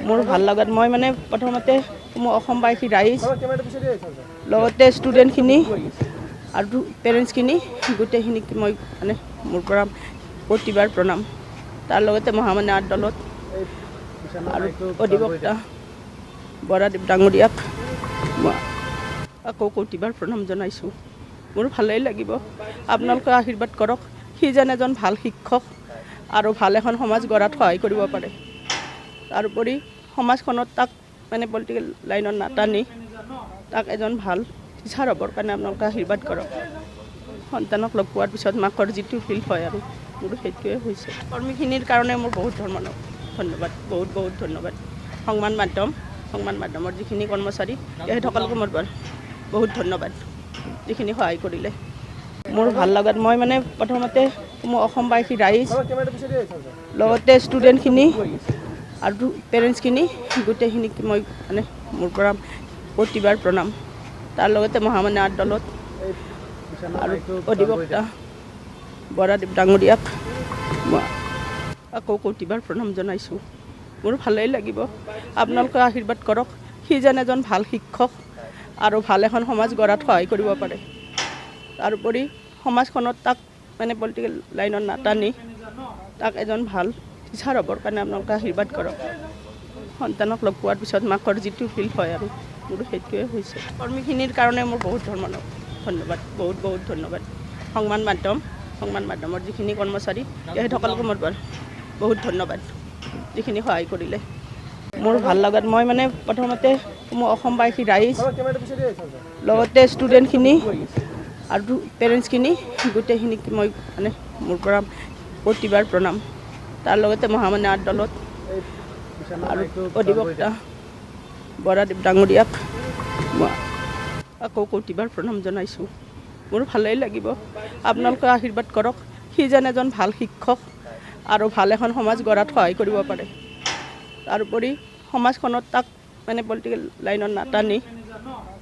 মোৰ ভাল লগাত মই মানে প্ৰথমতে মোৰ অসমবাসী ৰাইজ লগতে ষ্টুডেণ্টখিনি আৰু পেৰেণ্টছখিনি গোটেইখিনিক মই মানে মোৰ পৰা প্ৰতিবাৰ প্ৰণাম। তাৰ লগতে মহামান্য আদালত আৰু অধিবক্তা বৰাদেৱ ডাঙৰীয়াক আকৌ প্ৰতিবাৰ প্ৰণাম জনাইছোঁ। মোৰ ভালেই লাগিব, আপোনালোকে আশীৰ্বাদ কৰক। সি যেন এজন ভাল শিক্ষক আৰু ভাল এখন সমাজ গঢ়াত সহায় কৰিব পাৰে। তাৰোপৰি সমাজখনত তাক মানে পলিটিকেল লাইনত নাটানি তাক এজন ভাল টিচাৰ হ'বৰ কাৰণে আপোনালোকে আশীৰ্বাদ কৰক। সন্তানক লগ পোৱাৰ পিছত মাকৰ যিটো ফিল হয় আৰু মোৰ সেইটোৱে হৈছে। কৰ্মীখিনিৰ কাৰণে মোৰ বহুত ধন্যবাদ, বহুত ধন্যবাদ। সংবাদ মাধ্যমৰ যিখিনি কৰ্মচাৰী তেখেতসকলকো মোৰ বহুত ধন্যবাদ, যিখিনি সহায় কৰিলে। মোৰ ভাল লগাত মই মানে প্ৰথমতে মোৰ অসমবাসী ৰাইজ লগতে ষ্টুডেণ্টখিনি আৰু পেৰেণ্টছখিনি গোটেইখিনিক মই মানে মোৰ পৰা প্ৰতিবাৰ প্ৰণাম। তাৰ লগতে মহামান্য আদালত আৰু অধিবক্তা বৰাদেৱ ডাঙৰীয়াক আকৌ প্ৰতিবাৰ প্ৰণাম জনাইছোঁ। মোৰ ভালেই লাগিব, আপোনালোকে আশীৰ্বাদ কৰক। সি যেন এজন ভাল শিক্ষক আৰু ভাল এখন সমাজ গঢ়াত সহায় কৰিব পাৰে। তাৰোপৰি সমাজখনত তাক মানে পলিটিকেল লাইনত নাটানি তাক এজন ভাল টিচাৰ হ'বৰ কাৰণে আপোনালোকে আশীৰ্বাদ কৰক। সন্তানক লগ পোৱাৰ পিছত মাকৰ যিটো ফিল হয় আৰু মোৰ সেইটোৱে হৈছে। কৰ্মীখিনিৰ কাৰণে মোৰ বহুত ধন্যবাদ, বহুত ধন্যবাদ। সংবাদ মাধ্যমৰ যিখিনি কৰ্মচাৰী তেখেতসকলকো মোৰ বহুত ধন্যবাদ, যিখিনি সহায় কৰিলে। মোৰ ভাল লগাত মই মানে প্ৰথমতে মোৰ অসমবাসী ৰাইজ লগতে ষ্টুডেণ্টখিনি আৰু পেৰেণ্টছখিনি গোটেইখিনিক মই মানে মোৰ পৰা প্ৰতিবাৰ প্ৰণাম। তাৰ লগতে মহামান্য আদালত আৰু অধিবক্তা বৰাদেৱ ডাঙৰীয়াক আকৌ প্ৰতিবাৰ প্ৰণাম জনাইছোঁ। মোৰ ভালেই লাগিব, আপোনালোকে আশীৰ্বাদ কৰক। সি যেন এজন ভাল শিক্ষক আৰু ভাল এখন সমাজ গঢ়াত সহায় কৰিব পাৰে। তাৰোপৰি সমাজখনত তাক মানে পলিটিকেল লাইনত নাটানি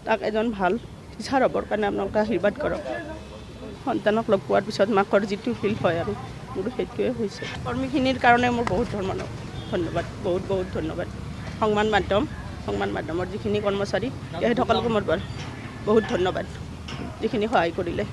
তাক এজন ভাল টিচাৰ হ'বৰ কাৰণে আপোনালোকে আশীৰ্বাদ কৰক। সন্তানক লগ পোৱাৰ পিছত মাকৰ যিটো ফিল হয় আৰু মোৰ সেইটোৱে হৈছে। কৰ্মীখিনিৰ কাৰণে মোৰ বহুত ধন্যবাদ, বহুত ধন্যবাদ। সংবাদ মাধ্যমৰ যিখিনি কৰ্মচাৰী তেখেতসকলকো মোৰ বহুত ধন্যবাদ, যিখিনি সহায় কৰিলে।